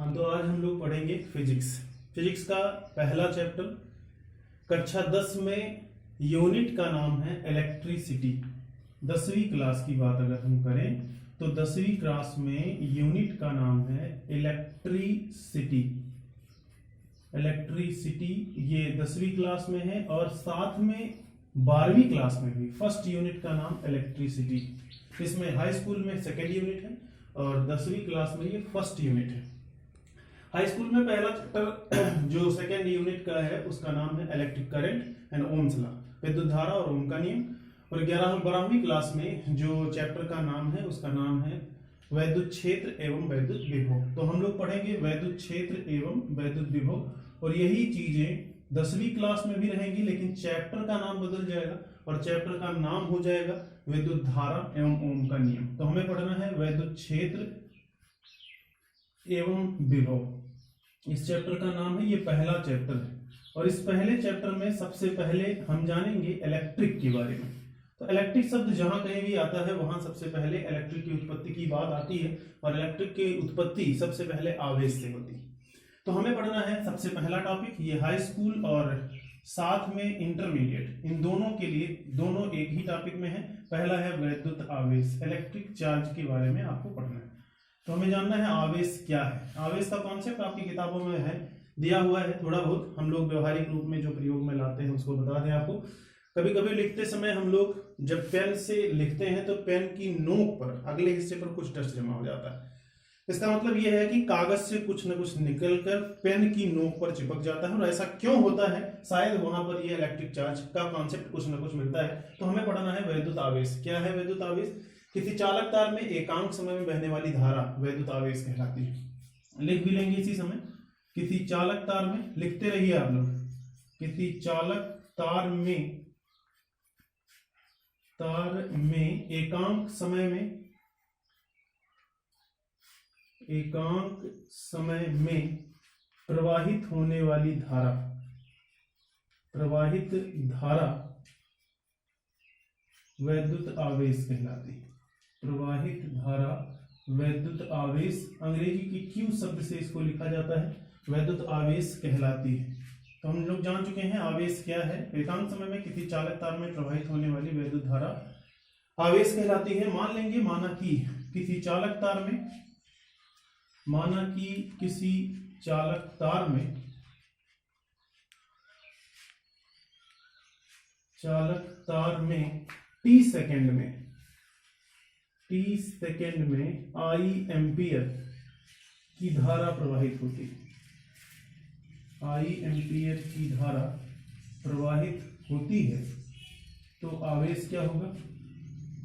हाँ, तो आज हम लोग पढ़ेंगे फिजिक्स। फिजिक्स का पहला चैप्टर, कक्षा 10 में यूनिट का नाम है इलेक्ट्रिसिटी। 10वीं क्लास की बात अगर हम करें तो 10वीं क्लास में यूनिट का नाम है इलेक्ट्रिसिटी। इलेक्ट्रिसिटी ये 10वीं क्लास में है और साथ में 12वीं क्लास में भी फर्स्ट यूनिट का नाम इलेक्ट्रिसिटी। इसमें हाई स्कूल में सेकेंड यूनिट है और 10वीं क्लास में ये फर्स्ट यूनिट है। हाई स्कूल में पहला चैप्टर जो सेकेंड यूनिट का है उसका नाम है electric current and Ohm's law, विद्युत धारा और ओम का नियम। और 12वीं क्लास में जो चैप्टर का नाम है उसका नाम है वैद्युत क्षेत्र एवं वैद्युत विभव। तो हम लोग पढ़ेंगे वैद्युत क्षेत्र एवं वैद्युत विभव, और यही चीजें 10वीं क्लास में भी रहेंगी, लेकिन चैप्टर का नाम बदल जाएगा और चैप्टर का नाम हो जाएगा विद्युत धारा एवं ओम का नियम। तो हमें पढ़ना है वैद्युत क्षेत्र एवं विभव। इस चैप्टर का नाम है, ये पहला चैप्टर है और इस पहले चैप्टर में सबसे पहले हम जानेंगे इलेक्ट्रिक के बारे में। तो इलेक्ट्रिक शब्द जहां कहीं भी आता है वहां सबसे पहले इलेक्ट्रिक की उत्पत्ति की बात आती है और इलेक्ट्रिक की उत्पत्ति सबसे पहले आवेश से होती है। तो हमें पढ़ना है सबसे पहला टॉपिक, ये हाई स्कूल और साथ में इंटरमीडिएट, इन दोनों के लिए दोनों एक ही टॉपिक में है। पहला है वैद्युत आवेश, इलेक्ट्रिक चार्ज के बारे में आपको पढ़ना है। तो हमें जानना है आवेश क्या है। आवेश का कॉन्सेप्ट आपकी किताबों में है, दिया हुआ है थोड़ा बहुत, हम लोग व्यवहारिक रूप में जो प्रयोग में लाते हैं उसको बता दें आपको। कभी कभी लिखते समय हम लोग जब पेन से लिखते हैं तो पेन की नोक पर अगले हिस्से पर कुछ डस्ट जमा हो जाता है। इसका मतलब यह है कि कागज से कुछ न कुछ निकलकर पेन की नोक पर चिपक जाता है। और ऐसा क्यों होता है, शायद वहां पर यह इलेक्ट्रिक चार्ज का कॉन्सेप्ट कुछ न कुछ मिलता है। तो हमें पढ़ना है वैद्युत आवेश। क्या है वैद्युत आवेश? किसी चालक तार में एकांक समय में बहने वाली धारा वैद्युत आवेश कहलाती है। लिख भी लेंगे इसी समय, किसी चालक तार में, लिखते रहिए आप लोग, किसी चालक तार में एकांक समय में प्रवाहित होने वाली धारा, प्रवाहित धारा वैद्युत आवेश कहलाती है। प्रवाहित धारा वैद्युत आवेश, अंग्रेजी की क्यू शब्द से इसको लिखा जाता है, वैद्युत आवेश कहलाती है। तो हम लोग जान चुके हैं आवेश क्या है। एकांक समय में किसी चालक तार में प्रवाहित होने वाली वैद्युत धारा आवेश कहलाती है। मान लेंगे, माना कि किसी चालक तार में टी सेकेंड में आई एम्पियर की धारा प्रवाहित होती है। आई एम्पियर की धारा प्रवाहित होती है तो आवेश क्या होगा?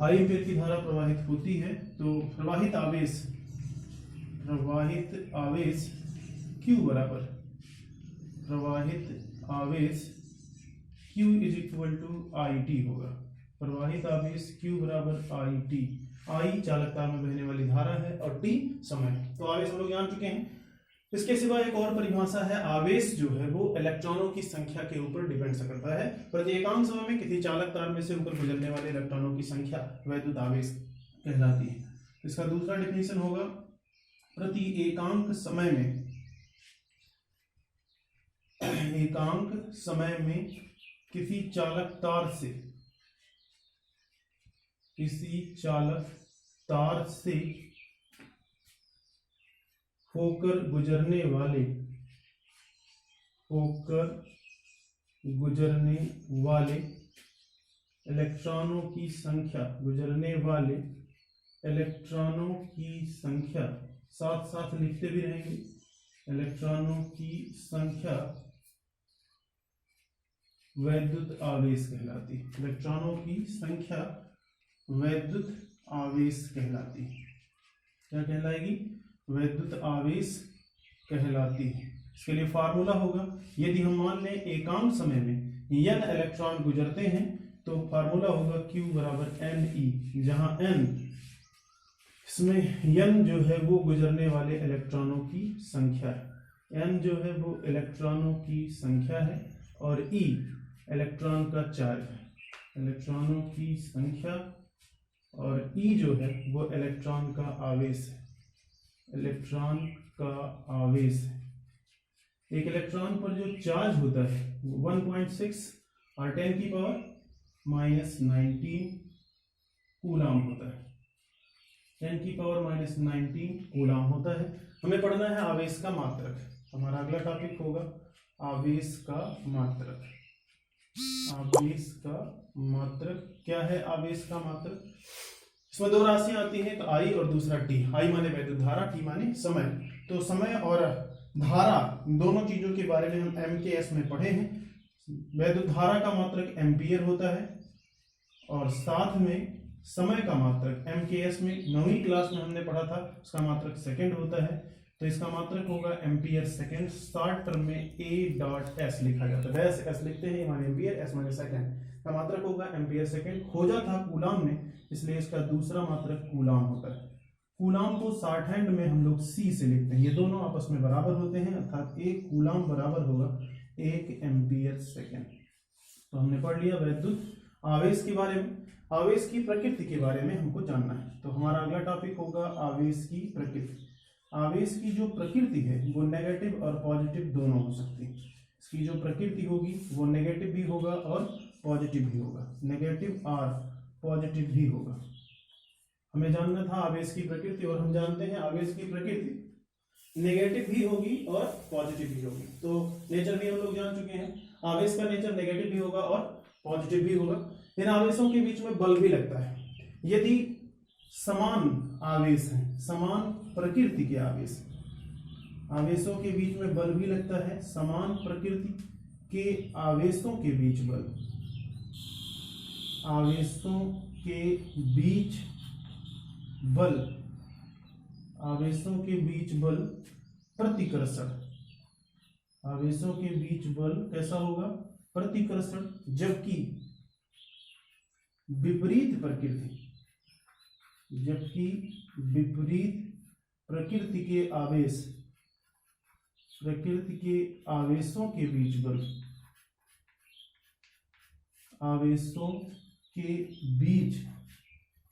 आई एम्पियर की धारा प्रवाहित होती है तो प्रवाहित आवेश Q बराबर, प्रवाहित आवेश Q is equal to IT होगा। प्रवाहित आवेश Q बराबर IT। I चालक तार में बहने वाली धारा है और T समय। तो आवेश हम लोग जान चुके हैं। इसके सिवा एक और परिभाषा है, आवेश जो है वो इलेक्ट्रॉनों की संख्या के ऊपर डिपेंड करता है। प्रति एकांक समय में किसी चालक तार में से होकर गुजरने वाले इलेक्ट्रॉनों की संख्या वैद्युत आवेश कहलाती है। इसका दूसरा डेफिनेशन होगा, प्रति एकांक समय में किसी चालक तार से होकर गुजरने वाले इलेक्ट्रॉनों की संख्या, साथ साथ लिखते भी रहेंगे, इलेक्ट्रॉनों की संख्या वैद्युत आवेश कहलाती है। इलेक्ट्रॉनों की संख्या वैद्युत आवेश कहलाती है। क्या कहलाएगी? वैद्युत आवेश कहलाती है। इसके लिए फार्मूला होगा, यदि हम मान लें एकांक समय में n इलेक्ट्रॉन गुजरते हैं तो फार्मूला होगा Q बराबर Ne, जहां n, इसमें n जो है वो गुजरने वाले इलेक्ट्रॉनों की संख्या है, n जो है वो इलेक्ट्रॉनों की संख्या है और E इलेक्ट्रॉन का चार्ज है, इलेक्ट्रॉनों की संख्या, और E जो है वो इलेक्ट्रॉन का आवेश है, इलेक्ट्रॉन का आवेश है। एक इलेक्ट्रॉन पर जो चार्ज होता है वो 1.6 और 10 की पावर -19 कूलाम होता है। 10 की पावर -19 कूलाम होता है। हमें पढ़ना है आवेश का मात्रक। हमारा अगला टॉपिक होगा आवेश का मात्रक। आवेश का मात्रक क्या है? आवेश का मात्रक, इसमें दो राशियां आती हैं, तो आई और दूसरा टी। आई माने वैद्युत धारा, टी माने समय। तो समय और धारा दोनों चीजों के बारे में हम एमकेएस में पढ़े हैं। वैद्युत धारा का मात्रक एम्पियर होता है और साथ में समय का मात्रक एमकेएस में 9वीं क्लास में हमने पढ़ा था, उसका मात्रक सेकंड होता है। तो इसका मात्रक होगा एम्पियर सेकंड। शॉर्ट टर्म में A.S लिखा जाता है। वैसे एस लिखते हैं, माने एम्पियर, एस माने सेकंड। का मात्रक होगा एम्पियर सेकंड। खोजा था कूलाम ने, इसलिए इसका दूसरा मात्रक कूलाम होता है। कूलाम को शॉर्ट हैंड में हम लोग C से लिखते हैं। ये दोनों आपस में बराबर होते हैं, अर्थात एक कूलाम बराबर होगा 1 एम्पियर सेकंड। तो हमने पढ़ लिया वैद्युत आवेश के बारे में। आवेश की प्रकृति के बारे में हमको जानना है, तो हमारा अगला टॉपिक होगा आवेश की प्रकृति। आवेश की जो प्रकृति है वो नेगेटिव और पॉजिटिव दोनों हो सकती है। इसकी जो प्रकृति होगी वो नेगेटिव भी होगा और पॉजिटिव भी होगा। नेगेटिव और पॉजिटिव भी होगा। हमें जानना था आवेश की प्रकृति, और हम जानते हैं आवेश की प्रकृति नेगेटिव भी होगी और पॉजिटिव भी होगी। तो नेचर भी हम लोग जान चुके हैं, आवेश का नेचर नेगेटिव भी होगा और पॉजिटिव भी होगा। इन आवेशों के बीच में बल भी लगता है। यदि समान आवेश है, समान प्रकृति के आवेश, आवेशों के बीच में बल भी लगता है। समान प्रकृति के आवेशों के बीच बल, आवेशों के बीच बल, आवेशों के बीच बल प्रतिकर्षण। आवेशों के बीच बल कैसा होगा? प्रतिकर्षण। जबकि विपरीत प्रकृति, जबकि विपरीत प्रकृति के आवेश, प्रकृति के आवेशों के बीच बल, आवेशों के बीच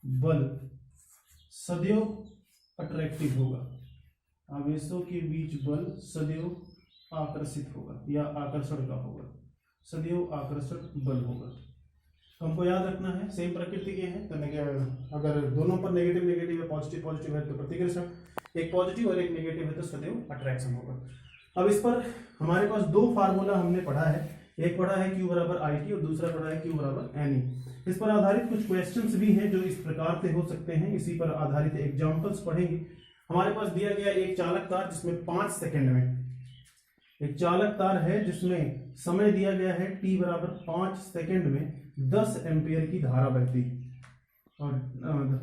बल सदैव अट्रैक्टिव होगा। आवेशों के बीच बल सदैव आकर्षित होगा या आकर्षण का होगा, सदैव आकर्षण बल होगा। तो हमको याद रखना है सेम प्रकृति के हैं, तो अगर दोनों पर नेगेटिव नेगेटिव या पॉजिटिव पॉजिटिव है तो प्रतिकर्षण, एक पॉजिटिव और एक नेगेटिव है तो सदैव अट्रैक्शन होगा। अब इस पर हमारे पास दो फार्मूला हमने पढ़ा है, एक पढ़ा है Q बराबर IT और दूसरा पढ़ा है Q बराबर NE। इस पर आधारित कुछ क्वेश्चंस भी हैं जो इस प्रकार से हो सकते हैं, इसी पर आधारित एग्जांपल्स पढ़ेंगे। हमारे पास दिया गया एक चालक तार जिसमें 5 सेकंड में, एक चालक तार है जिसमें समय दिया गया है t बराबर 5 सेकंड में 10 एम्पियर की धारा बहती है और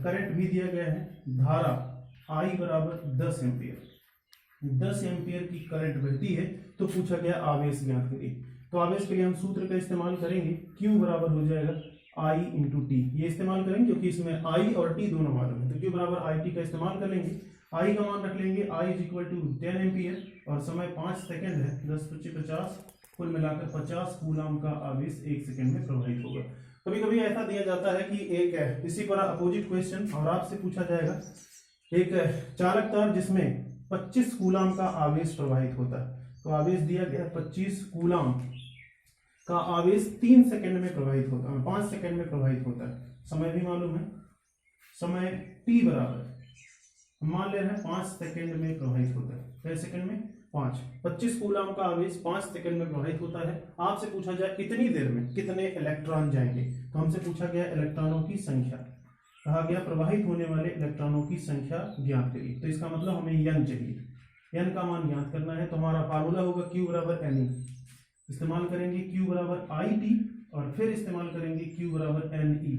करंट भी दिया गया है, धारा I बराबर 10 एम्पियर, 10 एम्पियर की करंट बहती है। तो पूछा गया आवेश ज्ञात करिए। तो आवेश के लिए हम सूत्र का इस्तेमाल करेंगे, Q बराबर हो जाएगा I इंटू टी। ये इस्तेमाल करेंगे क्योंकि इसमें I और T दोनों मालूम है, तो Q बराबर IT का इस्तेमाल कर लेंगे। I का मान रख लेंगे, I is equal to 10 ampere और समय 5 सेकंड है, 10 × 5 = 50, कुल मिलाकर 50 कूलाम का आवेश 1 सेकंड में प्रवाहित होगा। कभी कभी ऐसा दिया जाता है कि एक इसी पर अपोजिट क्वेश्चन और आपसे पूछा जाएगा, एक चालक तार जिसमें 25 कूलाम का आवेश प्रवाहित होता है। तो आवेश दिया गया 25 कूलाम का आवेश 3 सेकंड में प्रवाहित होता है, 5 सेकंड में प्रवाहित होता है। समय भी मालूम है, समय t बराबर मान ले रहे हैं 5 सेकंड में प्रवाहित होता है। कितने सेकंड में? 5। 25 कूलाम का आवेश 5 सेकंड में प्रवाहित होता है। आपसे पूछा जाए इतनी देर में कितने इलेक्ट्रॉन जाएंगे, तो हमसे पूछा गया इलेक्ट्रॉनों की संख्या, कहा गया प्रवाहित होने वाले इलेक्ट्रॉनों की संख्या ज्ञात करिए। तो इसका मतलब हमें n चाहिए, n का मान ज्ञात करना है। तो हमारा फार्मूला होगा Q बराबर NE, इस्तेमाल करेंगे Q बराबर IT और फिर इस्तेमाल करेंगे Q बराबर NE।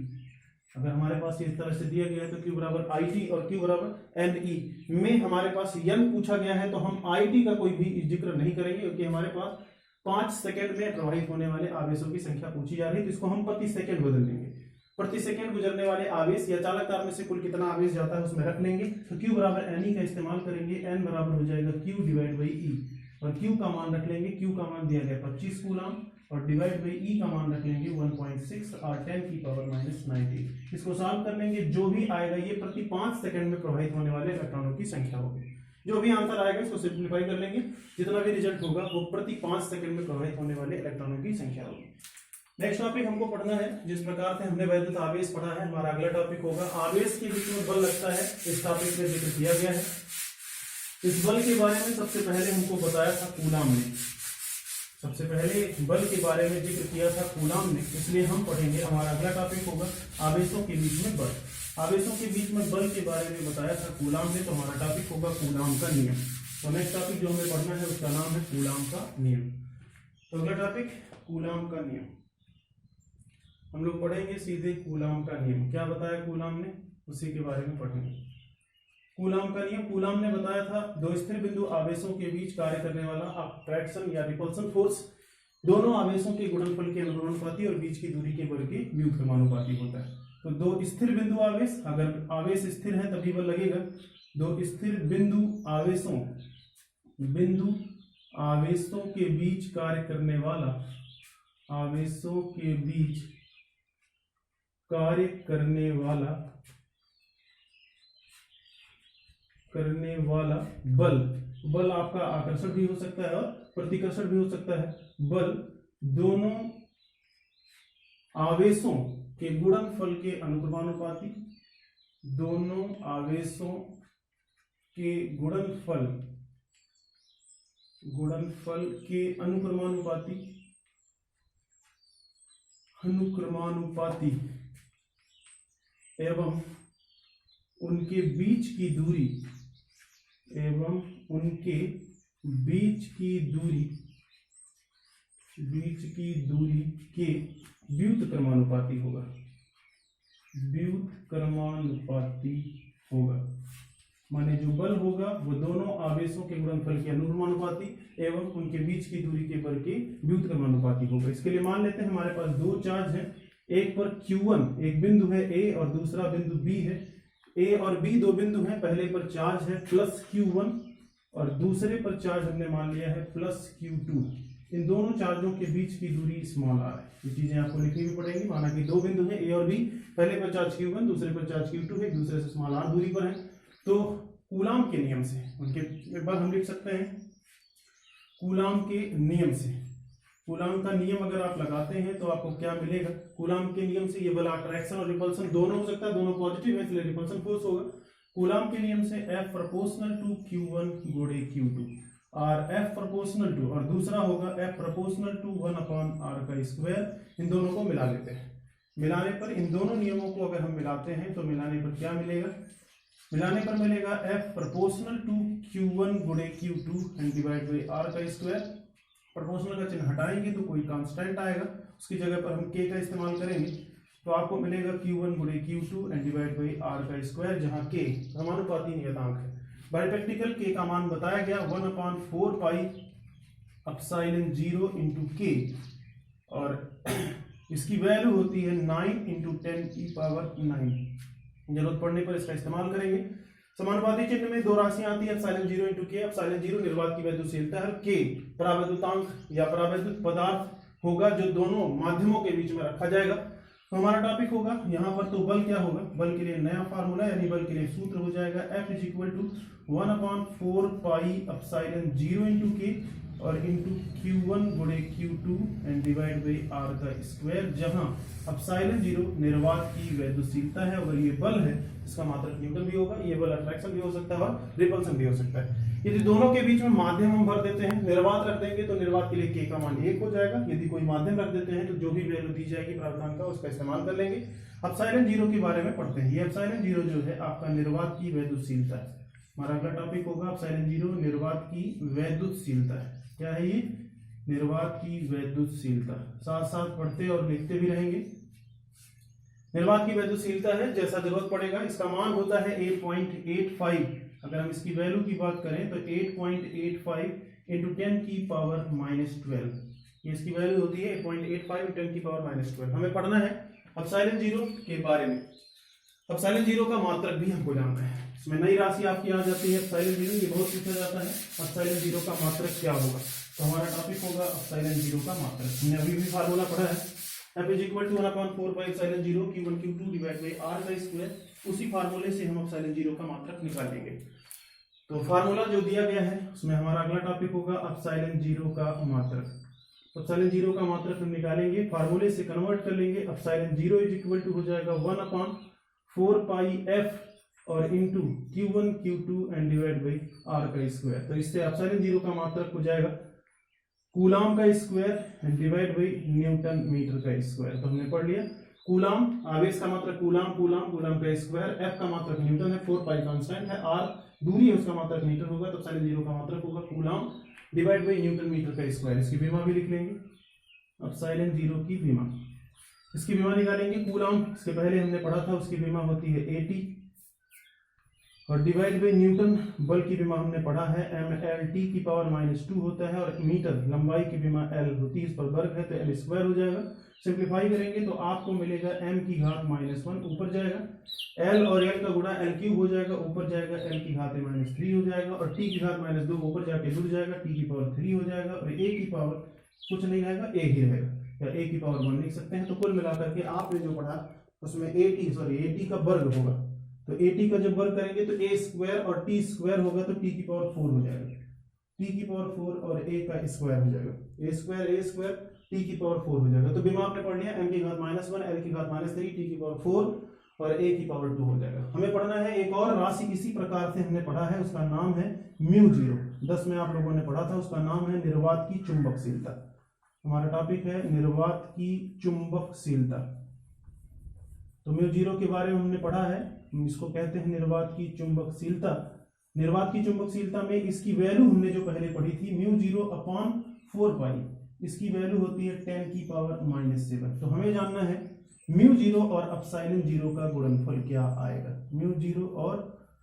अगर हमारे पास इस तरह से दिया गया है तो Q बराबर IT और Q बराबर NE में हमारे पास n पूछा गया है, तो हम IT का कोई भी जिक्र नहीं करेंगे क्योंकि हमारे पास 5 सेकंड में प्रवाहित होने वाले आवेशों की संख्या पूछी जा रही है। तो इसको हम प्रति सेकंड बदल देंगे, प्रति सेकंड गुजरने वाले आवेश या चालक तार में से कुल कितना आवेश जाता है उसमें रख लेंगे। तो Q बराबर NE का इस्तेमाल करेंगे, N बराबर हो जाएगा Q डिवाइड बाई E और Q का मान रख लेंगे, Q का मान दिया गया 25 कूलाम और डिवाइड बाई E का मान रख लेंगे 1.6 और 10 की पावर -90। इसको सॉल्व कर लेंगे, जो भी आएगा ये प्रति 5 सेकंड में प्रवाहित होने वाले इलेक्ट्रॉनों की संख्या होगी। जो भी आंसर आएगा इसको सिंप्लीफाई कर लेंगे, जितना भी रिजल्ट होगा वो प्रति 5 सेकंड में प्रवाहित होने वाले इलेक्ट्रॉनों की संख्या होगी। नेक्स्ट टॉपिक हमको पढ़ना है, जिस प्रकार से हमने वैद्युत आवेश पढ़ा है, हमारा अगला टॉपिक होगा आवेश के बीच में बल लगता है। इस टॉपिक में जिक्र किया गया है। इस बल के बारे में सबसे पहले हमको बताया था कूलाम ने, सबसे पहले बल के बारे में जिक्र किया था कूलाम ने, इसलिए हम पढ़ेंगे। हमारा अगला टॉपिक होगा आवेशों के बीच में बल। आवेशों के बीच में बल के बारे में बताया था कूलाम ने, तो हमारा टॉपिक होगा कूलाम का नियम। तो नेक्स्ट टॉपिक जो हमें पढ़ना है उसका नाम है कूलाम का नियम। तो अगला टॉपिक कूलाम का नियम, हम लोग पढ़ेंगे सीधे कूलाम का नियम। क्या बताया कूलाम ने, उसी के बारे में पढ़ेंगे। कूलाम का नियम, कूलाम ने बताया था दो स्थिर बिंदु आवेशों के बीच कार्य करने वाला अट्रैक्शन या रिपल्सन फोर्स दोनों आवेशों के गुणनफल के अनुपाती और बीच की दूरी के वर्ग के व्युत्क्रमानुपाती होता है। तो दो स्थिर बिंदु आवेश, अगर आवेश स्थिर है तभी बल लगेगा। दो स्थिर बिंदु आवेशों के बीच कार्य करने वाला, आवेशों के बीच कार्य करने वाला बल आपका आकर्षण भी हो सकता है और प्रतिकर्षण भी हो सकता है। बल दोनों आवेशों के गुणनफल के अनुक्रमानुपाती, दोनों आवेशों के गुणनफल के अनुक्रमानुपाती एवं उनके बीच की दूरी के व्युत्क्रमानुपाती होगा। माने जो बल होगा वो दोनों आवेशों के गुणनफल के अनुक्रमानुपाती एवं उनके बीच की दूरी के बल के व्युत्क्रमानुपाती होगा। इसके लिए मान लेते हैं हमारे पास दो चार्ज हैं, एक पर Q1 एक बिंदु है A और दूसरा बिंदु B है। A और B दो बिंदु हैं, पहले पर चार्ज है प्लस Q1 और दूसरे पर चार्ज हमने मान लिया है प्लस Q2। इन दोनों चार्जों के बीच की दूरी स्मॉल r है। ये चीजें आपको लिखनी भी पड़ेंगी। माना कि दो बिंदु हैं A और B, पहले पर चार्ज Q1 दूसरे पर चार्ज Q2 है, एक दूसरे से स्मॉल r दूरी पर है। तो कूलाम के नियम से उनके एक बार हम लिख सकते हैं कूलाम के नियम से। कूलाम का नियम अगर आप लगाते हैं तो आपको क्या मिलेगा, कूलाम के नियम से ये बल अट्रैक्शन और रिपल्सन दोनों हो सकता है, दोनों पॉजिटिव है इसलिए रिपल्सन फोर्स होगा। कूलाम के नियम से F प्रोपोर्शनल टू Q1 गुणे Q2 और F प्रोपोर्शनल टू, और दूसरा होगा F प्रोपोर्शनल टू 1/r का स्क्वायर। इन दोनों को मिला लेते हैं। मिलाने पर इन दोनों नियमों को अगर हम मिलाते हैं तो मिलाने पर क्या मिलेगा, मिलाने पर मिलेगा F प्रोपोर्शनल टू Q1 गुणे Q2 and divide by r का स्क्वायर। प्रोपोर्शनल का चिन्ह हटाएंगे तो कोई कांस्टेंट आएगा, उसकी जगह पर हम k का इस्तेमाल करेंगे तो आपको मिलेगा Q1 गुणे Q2 and divide by r का स्क्वायर, जहां k समानुपाती नियतांक है। बाय प्रैक्टिकल k का मान बताया गया 1/4 पाई एप्सिलॉन 0 इंटू k और इसकी वैल्यू होती है 9 इंटू 10 की पावर 9। जरूरत पड़ने पर इसका इस्तेमाल करेंगे। समानुपाती चिन्ह में दो राशियां आती है, एप्सिलॉन 0 इंटू के। एप्सिलॉन 0 निर्वात की वैद्युतशीलता है, के परावैद्युतांक या परावैद्युत पदार्थ होगा जो दोनों माध्यमों के बीच में रखा जाएगा। तो हमारा टॉपिक होगा यहाँ पर, तो बल क्या होगा, बल के लिए नया फार्मूला यानी बल के लिए सूत्र हो जाएगा F is equal to 1/4 pi epsilon 0 into के और इंटू Q1 गुणे Q2 and divide by r का स्क्वायर, जहां एप्सिलॉन 0 निर्वात की वैद्युतशीलता है। अगर ये बल है इसका मात्रक न्यूटन भी होगा, ये बल अट्रैक्शन भी हो सकता है और रिपल्सन भी हो सकता है। यदि दोनों के बीच में माध्यम हम भर देते हैं, निर्वात रख देंगे तो निर्वात के लिए k का मान 1 हो जाएगा। यदि कोई माध्यम रख देते हैं तो जो भी वैल्यू दी जाएगी प्रावधान का उसका इस्तेमाल कर लेंगे। एप्सिलॉन 0 के बारे में पढ़ते हैं। ये एप्सिलॉन 0 जो है आपका निर्वात की वैद्युतशीलता है। हमारा अगला टॉपिक होगा एप्सिलॉन 0 निर्वात की वैद्युतशीलता है। क्या है ये, निर्वात की वैद्युतशीलता। साथ साथ पढ़ते और लिखते भी रहेंगे। निर्वात की वैद्युतशीलता है, जैसा जरूरत पड़ेगा। इसका मान होता है 8.85। अगर हम इसकी वैल्यू की बात करें तो 8.85 इंटू 10 की पावर -12, ये इसकी वैल्यू होती है 8.85 इंटू 10 की पावर -12। हमें पढ़ना है एप्सिलॉन 0 के बारे में। एप्सिलॉन 0 का मात्रक भी हमको जानना है। इसमें नई राशि आपकी आ जाती है एप्सिलॉन 0, ये बहुत पूछा जाता है एप्सिलॉन 0 का मात्रक क्या होगा। तो हमारा टॉपिक होगा एप्सिलॉन 0 का मात्रक। हमने अभी भी फार्मूला पढ़ा है, F is equal to 1/4 pi epsilon 0 Q1 Q2 divide by r का स्क्वायर। उसी फार्मूले से हम एप्सिलॉन 0 का मात्रक निकालेंगे। तो फार्मूला जो दिया गया है उसमें हमारा अगला टॉपिक होगा एप्सिलॉन जीरो का मात्रक। एप्सिलॉन जीरो का मात्रक हम निकालेंगे, फार्मूले से कन्वर्ट कर लेंगे। Epsilon zero is equal to हो जाएगा 1/4 पाई एफ और into Q1 Q2 and divide by are का स्क्वायर। तो इससे एप्सिलॉन जीरो का मात्रक हो जाएगा कूलाम का square and divide by newton metre का स्क्वायर। तो हमने पढ़ लिया कूलाम, आवेश का मात्रक कूलाम, कूलाम का स्क्वायर, एफ का मात्रक न्यूटन है, 4 पाई कांस्टेंट है, आर दूरी है उसका मात्रक मीटर होगा, तो एप्सिलॉन जीरो का मात्रक होगा coulomb divide by newton metre का स्क्वायर। इसकी विमा भी लिख लेंगे, एप्सिलॉन जीरो की विमा, इसकी विमा निकालेंगे। कूलाम इसके पहले हमने पढ़ा था, उसकी विमा होती है 80 और डिवाइड बाई न्यूटन बल की विमा हमने पढ़ा है mLt की पावर -2 होता है और मीटर लंबाई की विमा L होती है, इस पर वर्ग है तो L स्क्वायर हो जाएगा। सिंप्लीफाई करेंगे तो आपको मिलेगा m की घात -1 ऊपर जाएगा, L और L का गुणा L क्यूब हो जाएगा, ऊपर जाएगा L की घात -3 हो जाएगा और t की घात -2 ऊपर जाके जुड़ जाएगा, t की पावर 3 हो जाएगा और a की पावर कुछ नहीं रहेगा, a ही रहेगा, या a की पावर 1 लिख सकते हैं। तो कुल मिलाकर के आपने जो पढ़ा उसमें at का वर्ग होगा, तो at का जब वर्ग करेंगे तो a स्क्वायर और t स्क्वायर होगा तो t की पावर 4 हो जाएगा, t की पावर 4 और a का स्क्वायर हो जाएगा, a स्क्वायर t की पावर 4 हो जाएगा। तो बीमा आपने पढ़ लिया m की घात -1, l की घात -3, t की पावर 4 और a की पावर 2 हो जाएगा। हमें पढ़ना है एक और राशि इसी प्रकार से हमने पढ़ा है, उसका नाम है म्यू जीरो। 10 में आप लोगों ने पढ़ा था, उसका नाम है निर्वात की चुंबकशीलता। हमारा टॉपिक है निर्वात की चुंबकशीलता। तो म्यू जीरो के बारे में हमने पढ़ा है, इसको कहते हैं निर्वात की चुंबकशीलता। निर्वात की चुंबकशीलता में इसकी वैल्यू हमने जो पहले पढ़ी थी म्यू जीरो अपॉन 4 पाई, इसकी वैल्यू होती है 10 की पावर -7। तो हमें जानना है म्यू जीरो और एप्सिलॉन जीरो का गुणनफल क्या आएगा। म्यू जीरो और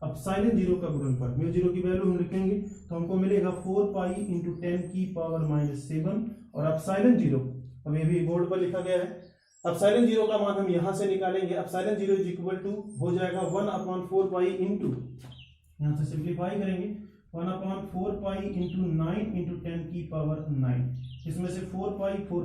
एप्सिलॉन जीरो का गुणनफल, म्यू जीरो की वैल्यू हम लिखेंगे तो हमको मिलेगा 4 पाई इंटू 10 की पावर -7 और एप्सिलॉन जीरो, अब ये भी बोर्ड पर लिखा गया है, एप्सिलॉन जीरो का मान हम यहां से निकालेंगे। Epsilon zero is equal to हो जाएगा 1/4 पाई इंटू, यहां से सिंप्लीफाई करेंगे 1/4 पाई इंटू 9 इंटू 10 की पावर 9। इसमें से 4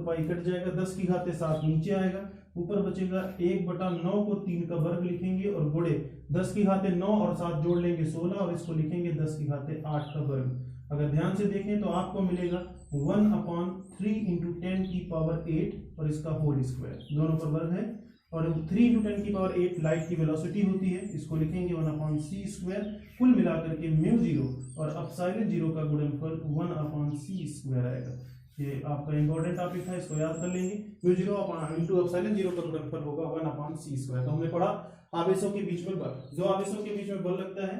पाई कट जाएगा, 10 की घाते 7 नीचे आएगा, ऊपर बचेगा 1/9 को 3 का वर्ग लिखेंगे और गुणे 10 की घाते 9 और 7 जोड़ लेंगे 16 और इसको लिखेंगे 10 की घाते 8 का वर्ग। अगर ध्यान से देखें तो आपको मिलेगा 1/3 इंटू 10 की पावर 8 और इसका होल स्क्वायर, दोनों पर वर्ग है, और 3 इंटू 10 की पावर 8 लाइट की वेलोसिटी होती है, इसको लिखेंगे 1/c स्क्वायर। कुल मिलाकर के म्यू जीरो और एप्सिलॉन जीरो का गुणनफल 1/c स्क्वायर आएगा। ये आपका इंपॉर्टेंट टॉपिक है, इसको याद कर लेंगे। Mu zero into epsilon zero का गुणनफल होगा 1/c स्क्वायर। तो हमने पढ़ा आवेशों के बीच में बल, जो आवेशों के बीच में बल लगता है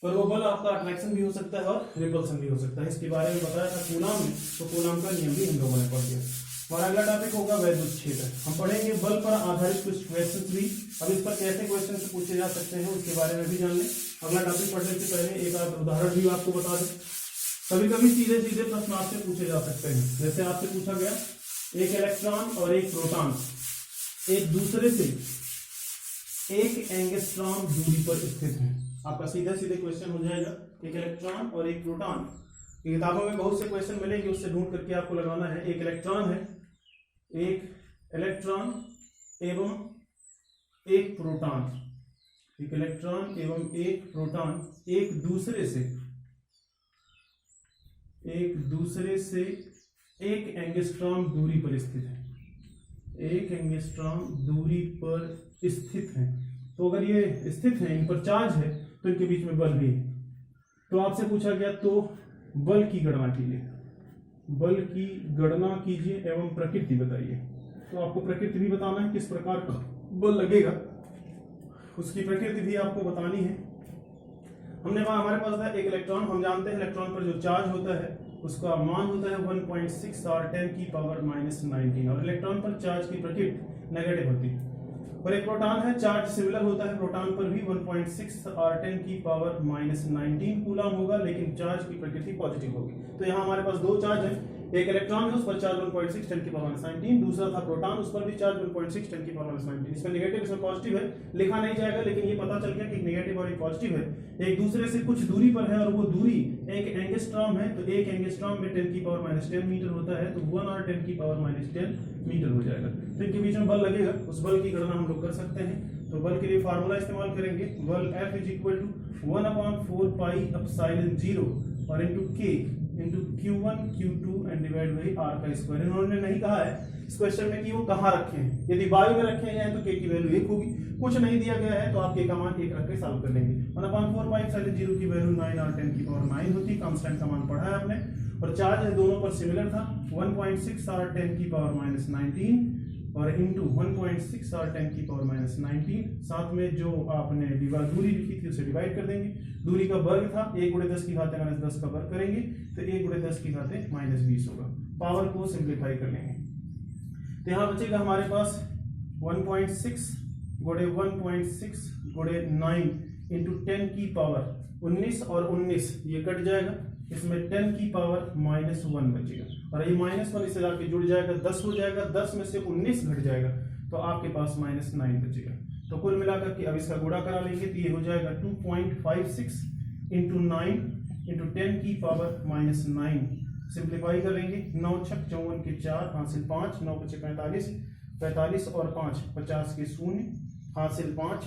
पर वो बल आपका अट्रैक्शन भी हो सकता है और रिपल्सन भी हो सकता है, इसके बारे में बताया था कूलाम में, तो कूलाम का नियम भी हम लोगों ने पढ़ लिया। हमारा अगला टॉपिक होगा वैद्युत क्षेत्र। हम पढ़ेंगे बल पर आधारित कुछ क्वेश्चन भी, अब इस पर कैसे क्वेश्चन से पूछे जा सकते हैं उसके बारे में भी जान लें। अगला टॉपिक पढ़ने से पहले एक आध उदाहरण भी आपको बता दें। कभी कभी सीधे सीधे प्रश्न आपसे पूछे जा सकते हैं, जैसे आपसे पूछा गया एक इलेक्ट्रॉन और एक प्रोटॉन एक दूसरे से 1 एंगस्ट्रॉम दूरी पर स्थित हैं। आपका सीधे सीधे क्वेश्चन हो जाएगा एक इलेक्ट्रॉन और एक प्रोटॉन। किताबों में बहुत से क्वेश्चन मिलेंगे, उससे ढूंढ करके आपको लगाना है। एक इलेक्ट्रॉन है, एक इलेक्ट्रॉन एवं एक प्रोटॉन, एक इलेक्ट्रॉन एवं एक प्रोटॉन एक दूसरे से 1 एंगस्ट्रॉम दूरी पर स्थित है, 1 एंगस्ट्रॉम दूरी पर स्थित है। तो अगर ये स्थित है, इन पर चार्ज है, तो इनके बीच में बल भी है। तो आपसे पूछा गया तो बल की गणना कीजिए, बल की गणना कीजिए एवं प्रकृति बताइए। तो आपको प्रकृति भी बताना है, किस प्रकार का बल लगेगा उसकी प्रकृति भी आपको बतानी है। हमारे पास था एक इलेक्ट्रॉन, हम जानते हैं इलेक्ट्रॉन पर जो चार्ज होता है उसका मान होता है 1.6 और 10 की पावर -19, और इलेक्ट्रॉन पर चार्ज की प्रकृति नेगेटिव होती है। और एक प्रोटॉन है, चार्ज सिमिलर होता है, प्रोटॉन पर भी 1.6 और 10 की पावर -19 कूलम होगा, लेकिन चार्ज की प्रकृति पॉजिटिव होगी। तो यहाँ हमारे पास दो चार्ज है, एक इलेक्ट्रॉन है उस पर चार्ज 1.6 10 की पावर -19, दूसरा था प्रोटॉन, उस पर भी चार्ज 1.6 10 की पावर -19। इसमें नेगेटिव इसमें पॉजिटिव है, लिखा नहीं जाएगा, लेकिन ये पता चल गया कि नेगेटिव और एक पॉजिटिव है, एक दूसरे से कुछ दूरी पर है और वो दूरी 1 एंगस्ट्रॉम है। तो 1 एंगस्ट्रॉम में 10 की पावर -10 मीटर होता है, तो 1 और 10 की पावर -10 मीटर हो जाएगा। तो इनके बीच में बल लगेगा, उस बल की गणना हम लोग कर सकते हैं। तो बल के लिए फार्मूला इस्तेमाल करेंगे, बल F is equal to 1/4 pi epsilon 0 और into K into Q1 Q2 and divide by R का स्क्वायर। इन्होंने नहीं कहा है इस क्वेश्चन में कि वो कहाँ रखे हैं, यदि वायु में रखे हैं तो K की वैल्यू 1 होगी, कुछ नहीं दिया गया है तो आप K का मान 1 रख के सॉल्व कर लेंगे। 1/4 पाई एप्सिलॉन 0 की वैल्यू 9 और 10 की पावर 9 होती, कांस्टेंट का मान पढ़ा है आपने, और चार्ज दोनों पर सिमिलर था, 1.6 और 10 की पावर -19 और इंटू 1.6 और 10 की पावर -19, साथ में जो आपने दूरी लिखी थी उसे डिवाइड कर देंगे, दूरी का वर्ग था 1 × 10 की घात -10 का वर्ग करेंगे तो 1 × 10 की घात -20 होगा, पावर को सिंप्लीफाई कर लेंगे तो यहाँ बचेगा हमारे पास 1.6 × 1.6 × 9 इंटू 10 की पावर 19 और 19 ये कट जाएगा, इसमें 10 की पावर -1 बचेगा और ये -1 इससे जाके जुड़ जाएगा 10 हो जाएगा, 10 में से 19 घट जाएगा तो आपके पास -9 बचेगा। तो कुल मिलाकर के अब इसका गुणा करा लेंगे तो ये हो जाएगा 2.56 इंटू 9 इंटू 10 की पावर -9, सिंप्लीफाई करेंगे, 9 × 6 = 54 के 4 हासिल 5, 9 × 5 = 45, 45 और 5 50 के 0 हासिल 5,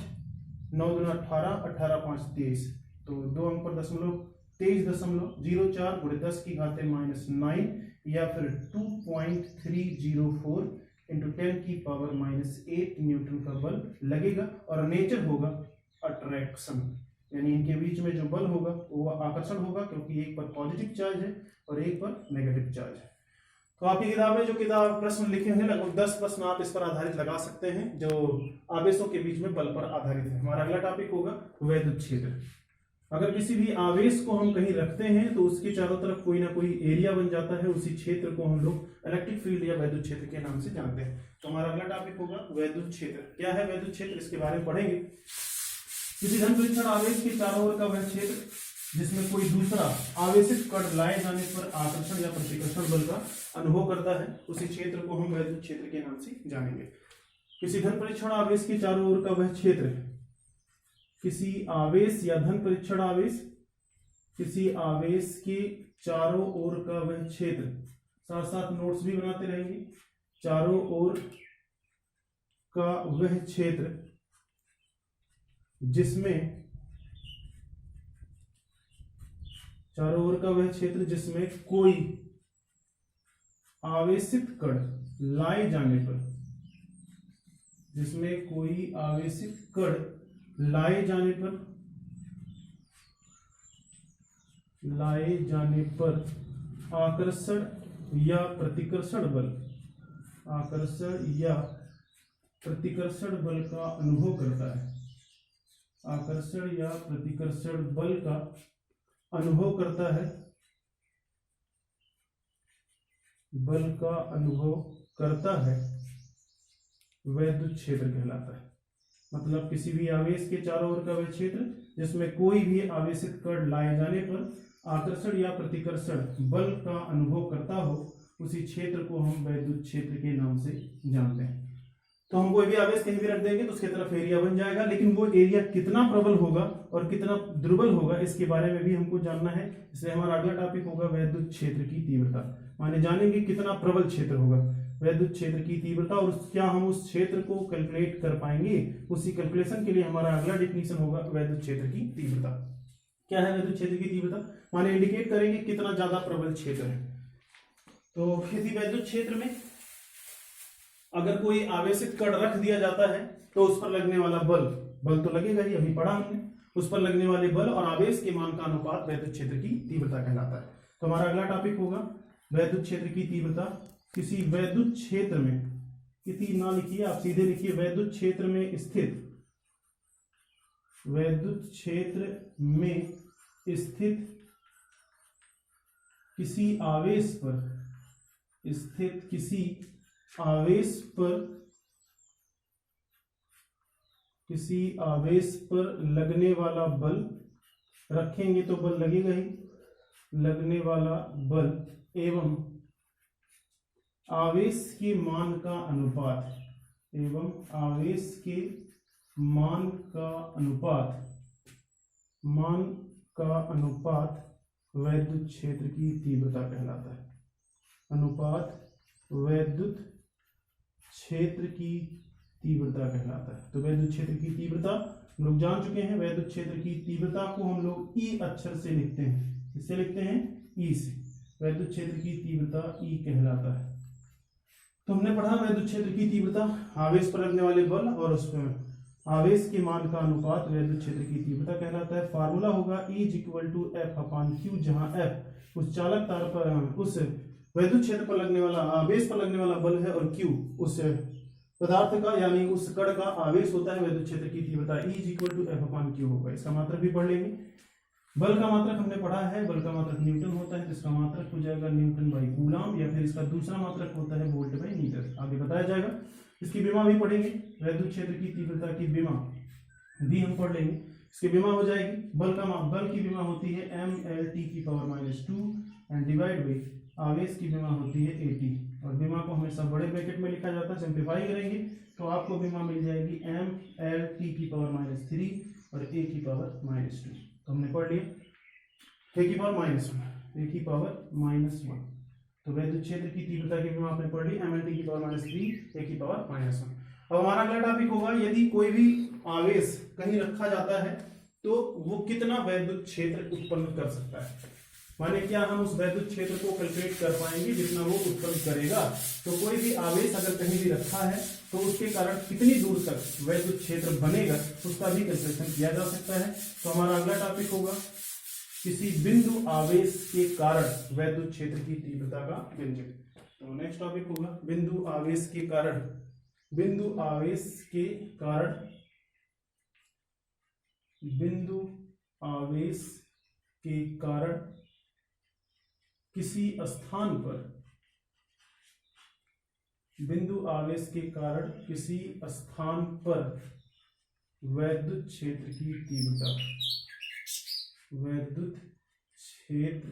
9 × 2 = 18, 18 × 5 = 23, तो 2 अंक पर दशमलव 23.04 × 10 की घात -9 या फिर 2.304 इंटू 10 की पावर -8 न्यूटन का बल लगेगा और नेचर होगा अट्रैक्शन, यानी इनके बीच में जो बल होगा वो आकर्षण होगा क्योंकि एक पर पॉजिटिव चार्ज है और एक पर नेगेटिव चार्ज है। तो आपकी किताब में जो किताब प्रश्न लिखे हैं लगभग 10 प्रश्न आप इस पर आधारित लगा सकते हैं जो आवेशों के बीच में बल पर आधारित है। हमारा अगला टॉपिक होगा वैद्युत क्षेत्र। अगर किसी भी आवेश को हम कहीं रखते हैं तो उसके चारों तरफ कोई ना कोई एरिया बन जाता है, उसी क्षेत्र को हम लोग इलेक्ट्रिक फील्ड या वैद्युत क्षेत्र के नाम से जानते हैं। तो हमारा अगला टॉपिक होगा वैद्युत क्षेत्र। क्या है वैद्युत क्षेत्र, इसके बारे में पढ़ेंगे। किसी धन परीक्षण आवेश के चारों ओर का वह क्षेत्र जिसमें कोई दूसरा आवेशित कण लाए जाने पर आकर्षण या प्रतिकर्षण बल का अनुभव करता है, उसी क्षेत्र को हम वैद्युत क्षेत्र के नाम से जानेंगे। किसी धन परीक्षण आवेश के चारों ओर का वह क्षेत्र, किसी आवेश या धन परीक्षण आवेश, किसी आवेश के चारों ओर का वह क्षेत्र, साथ साथ नोट्स भी बनाते रहेंगे, चारों ओर का वह क्षेत्र जिसमें, चारों ओर का वह क्षेत्र जिसमें कोई आवेशित कण लाए जाने पर, जिसमें कोई आवेशित कण लाए जाने पर आकर्षण या प्रतिकर्षण बल, आकर्षण या प्रतिकर्षण बल का अनुभव करता है, आकर्षण या प्रतिकर्षण बल का अनुभव करता है, बल का अनुभव करता है, वैद्युत क्षेत्र कहलाता है। मतलब किसी भी आवेश के चारों ओर का वह क्षेत्र जिसमें कोई भी आवेशित कण लाए जाने पर आकर्षण या प्रतिकर्षण बल का अनुभव करता हो, उसी क्षेत्र को हम वैद्युत क्षेत्र के नाम से जानते हैं। तो हम कोई भी आवेश कहीं भी रख देंगे तो उसके तरफ एरिया बन जाएगा, लेकिन वो एरिया कितना प्रबल होगा और कितना दुर्बल होगा इसके बारे में भी हमको जानना है। इसलिए हमारा अगला टॉपिक होगा वैद्युत क्षेत्र की तीव्रता। माने जानेंगे कितना प्रबल क्षेत्र होगा वैद्युत क्षेत्र की तीव्रता, और क्या हम उस क्षेत्र को कैलकुलेट कर पाएंगे। उसी कैलकुलेशन के लिए हमारा अगला डेफिनेशन होगा वैद्युत क्षेत्र की तीव्रता। क्या है वैद्युत क्षेत्र की तीव्रता, माने इंडिकेट करेंगे कितना ज्यादा प्रबल क्षेत्र है। तो यदि वैद्युत क्षेत्र में अगर कोई आवेशित कण रख दिया जाता है तो उस पर लगने वाला बल तो लगेगा ही, अभी पढ़ा हमने, उस पर लगने वाले बल और आवेश के मान का अनुपात वैद्युत क्षेत्र की तीव्रता कहलाता है। तो हमारा अगला टॉपिक होगा वैद्युत क्षेत्र की तीव्रता। किसी वैद्युत क्षेत्र में, किसी ना लिखिए आप सीधे लिखिए, वैद्युत क्षेत्र में स्थित, वैद्युत क्षेत्र में स्थित किसी आवेश पर, स्थित किसी आवेश पर, किसी आवेश पर लगने वाला बल रखेंगे तो बल लगेगा ही, लगने वाला बल एवं आवेश के मान का अनुपात, एवं आवेश के मान का अनुपात वैद्युत क्षेत्र की तीव्रता कहलाता है। अनुपात वैद्युत क्षेत्र की तीव्रता कहलाता है। तो वैद्युत क्षेत्र की तीव्रता हम लोग जान चुके हैं। वैद्युत क्षेत्र की तीव्रता को हम लोग ई अक्षर से लिखते हैं। इससे लिखते हैं ई से। वैद्युत क्षेत्र की तीव्रता ई कहलाता है। तो हमने पढ़ा वैद्युत क्षेत्र की तीव्रता, आवेश पर लगने वाले बल और उस आवेश के मान का अनुपात वैद्युत क्षेत्र की तीव्रता कहलाता है। फार्मूला होगा E = F/Q, जहां F उस चालक तार पर उस वैद्युत क्षेत्र पर लगने वाला आवेश पर लगने वाला बल है और Q उस पदार्थ का यानी उस कण का आवेश होता है। वैद्युत क्षेत्र की तीव्रता E = F/Q होगा। इसका मात्रक भी पढ़ लेंगे। बल का मात्रक हमने पढ़ा है, बल का मात्रक न्यूटन होता है, जिसका मात्रक हो जाएगा न्यूटन बाई कूलम, या फिर इसका दूसरा मात्रक होता है वोल्ट बाई मीटर। आगे बताया जाएगा। इसकी विमा भी पढ़ेंगे। वैद्युत क्षेत्र की तीव्रता की विमा भी हम पढ़ लेंगे। इसकी विमा हो जाएगी बल की विमा होती है mL/T⁻² एंड डिवाइड बाई आवेश की विमा होती है AT, और विमा को हमेशा बड़े ब्रैकेट में लिखा जाता है। सिंप्लीफाई करेंगे तो आपको विमा मिल जाएगी mL/T⁻³ और A⁻²। तो हमने पढ़ लिया A⁻⁻1। तो वैद्युत क्षेत्र की तीव्रता की विमा आपने पढ़ ली mL/T⁻³ A⁻⁻1। अब हमारा अगला टॉपिक होगा, यदि कोई भी आवेश कहीं रखा जाता है तो वो कितना वैद्युत क्षेत्र उत्पन्न कर सकता है। माने क्या हम उस वैद्युत क्षेत्र को कैलकुलेट कर पाएंगे जितना वो उत्पन्न करेगा। तो कोई भी आवेश अगर कहीं भी रखा है तो उसके कारण कितनी दूर तक वैद्युत क्षेत्र बनेगा उसका भी कैलकुलेशन किया जा सकता है। तो हमारा अगला टॉपिक होगा किसी बिंदु आवेश के कारण वैद्युत क्षेत्र की तीव्रता का व्यंजक। तो नेक्स्ट टॉपिक होगा बिंदु आवेश के कारण। बिंदु आवेश के कारण, बिंदु आवेश के कारण किसी स्थान पर, बिंदु आवेश के कारण किसी स्थान पर वैद्युत क्षेत्र की तीव्रता, वैद्युत क्षेत्र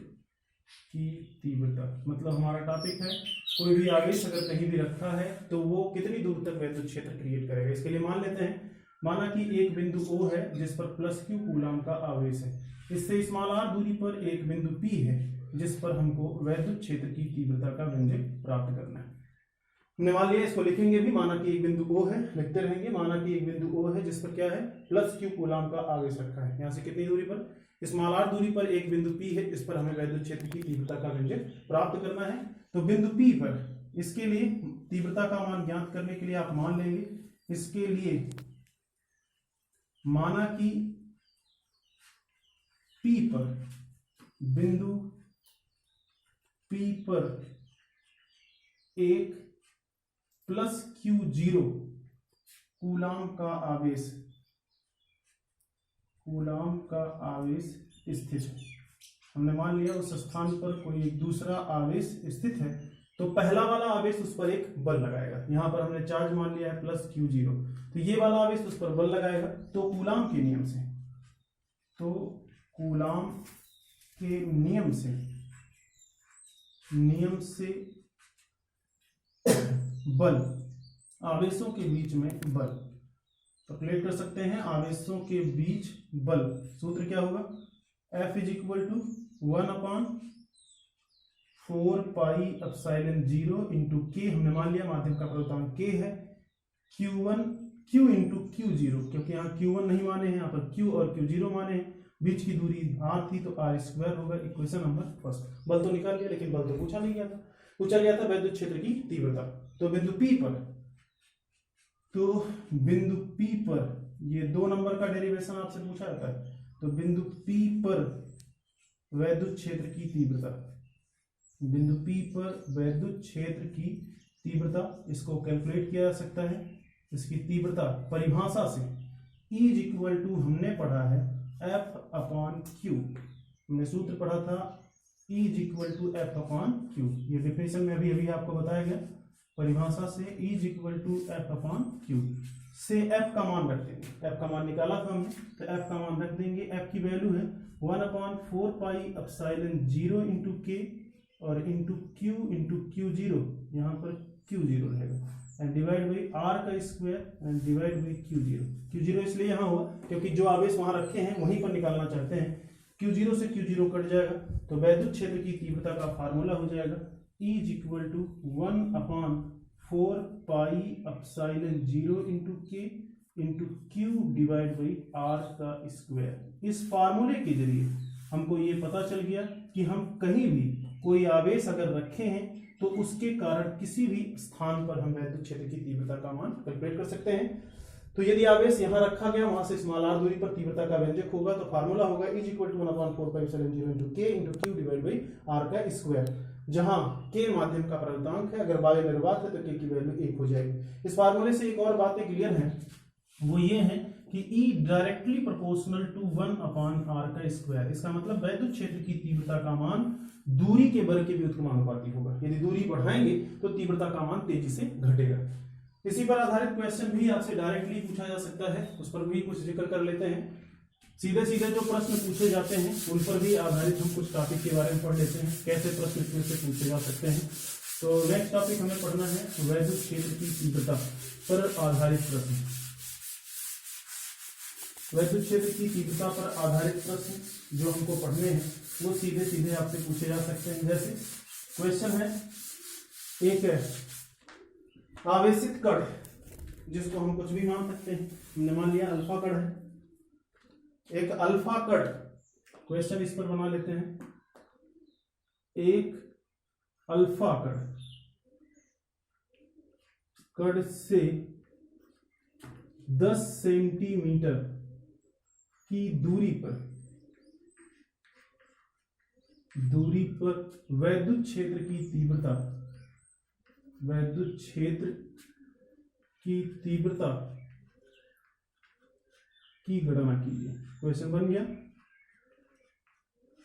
की तीव्रता मतलब हमारा टॉपिक है कोई भी आवेश अगर कहीं भी रखा है तो वो कितनी दूर तक वैद्युत क्षेत्र क्रिएट करेगा। इसके लिए मान लेते हैं, माना कि एक बिंदु O है जिस पर +Q कूलम का आवेश है। इससे r दूरी पर एक बिंदु P है जिस पर हमको वैद्युत क्षेत्र की तीव्रता का व्यंजक प्राप्त करना है। हमने मान लिया, इसको लिखेंगे भी, माना कि एक बिंदु O है, लिखते रहेंगे। माना कि एक बिंदु O है जिस पर क्या है +Q कूलम का आवेश रखा है। यहाँ से कितनी दूरी पर, इस r दूरी पर एक बिंदु P है, इस पर हमें वैद्युत क्षेत्र की तीव्रता का व्यंजक प्राप्त करना है। तो बिंदु P पर इसके लिए तीव्रता का मान ज्ञात करने के लिए आप मान लेंगे, इसके लिए माना कि P पर, बिंदु P पर एक +Q0 कूलम का आवेश, कूलम का आवेश स्थित है। हमने मान लिया उस स्थान पर कोई एक दूसरा आवेश स्थित है, तो पहला वाला आवेश उस पर एक बल लगाएगा। यहां पर हमने चार्ज मान लिया है +Q0, तो ये वाला आवेश उस पर बल लगाएगा। तो कूलम के नियम से, तो कूलम के नियम से बल, आवेशों के बीच में बल कैलकुलेट कर सकते हैं। आवेशों के बीच बल सूत्र क्या होगा, F = 1/4πε0 × K। हमने मान लिया माध्यम का प्रोतांक K है। Q × Q0, क्योंकि यहाँ Q1 नहीं माने हैं, यहाँ पर Q और Q0 माने हैं। बीच की दूरी r थी तो r² होगा। Equation number first. बल तो निकाल लिया, लेकिन बल तो पूछा नहीं गया था। पूछा गया था वैद्युत क्षेत्र की तीव्रता। तो बिंदु P पर, तो बिंदु P पर ये 2 नंबर का डेरिवेशन आपसे पूछा जाता है। तो बिंदु P पर वैद्युत क्षेत्र की तीव्रता, बिंदु P पर वैद्युत क्षेत्र की तीव्रता, इसको कैलकुलेट किया जा सकता है। इसकी तीव्रता परिभाषा से E = हमने पढ़ा है F/Q। हमने सूत्र पढ़ा था E = F/Q। ये डेफिनेशन में अभी आपको बताया गया। परिभाषा से E = F/Q से F का मान रख देंगे। F का मान निकाला था हमने, तो F का मान रख देंगे। F की वैल्यू है 1/4πε0 × K और × Q × Q0, यहाँ पर Q0 रहेगा, and divide by r² and divide by Q0। Q0 इसलिए यहाँ हुआ क्योंकि जो आवेश वहां रखे हैं वहीं पर निकालना चाहते हैं। Q0 से Q0 कट जाएगा, तो वैद्युत क्षेत्र की तीव्रता का फार्मूला हो जाएगा E = 4 पाई एप्सिलॉन 0 इंटू के into Q divide by are का स्क्वायर। इस फार्मूले के जरिए हमको ये पता चल गया कि हम कहीं भी कोई आवेश अगर रखे हैं तो उसके कारण किसी भी स्थान पर हम वैद्युत क्षेत्र की तीव्रता का मान कैलकुलेट कर सकते हैं। तो यदि आवेश यहाँ रखा गया, वहां से स्मॉल आर दूरी पर तीव्रता का व्यंजक होगा, तो फार्मूला होगा is equal to 1/4 pi epsilon 0 into के into Q divide by are का स्क्वायर, जहां के माध्यम का प्रवृत्तांक है, अगर वायु निर्वात है तो के की वैल्यू 1 हो जाएगी। इस फार्मूले से एक और बातें क्लियर हैं, वो ये है कि E directly proportional to 1/r का स्क्वायर। इसका मतलब वैद्युत क्षेत्र की तीव्रता का मान दूरी के वर्ग के व्युत्क्रमानुपाती होगा। यदि दूरी बढ़ाएंगे तो तीव्रता का मान तेजी से घटेगा। इसी पर आधारित क्वेश्चन भी आपसे डायरेक्टली पूछा जा सकता है, उस पर भी कुछ जिक्र कर लेते हैं। सीधे सीधे जो प्रश्न पूछे जाते हैं उन पर भी आधारित हम कुछ टॉपिक के बारे में पढ़ लेते हैं, कैसे प्रश्न इसमें से पूछे जा सकते हैं। तो नेक्स्ट टॉपिक हमें पढ़ना है वैद्युत क्षेत्र की तीव्रता पर आधारित प्रश्न। वैद्युत क्षेत्र की तीव्रता पर आधारित प्रश्न जो हमको पढ़ने हैं वो सीधे सीधे आपसे पूछे जा सकते हैं। जैसे क्वेश्चन है, एक आवेशित कण जिसको हम कुछ भी मान सकते हैं, हमने मान लिया अल्फा कण है, एक अल्फा कण, क्वेश्चन इस पर बना लेते हैं, एक अल्फा कण से 10 सेंटीमीटर की दूरी पर वैद्युत क्षेत्र की तीव्रता की गणना कीजिए। क्वेश्चन बन गया,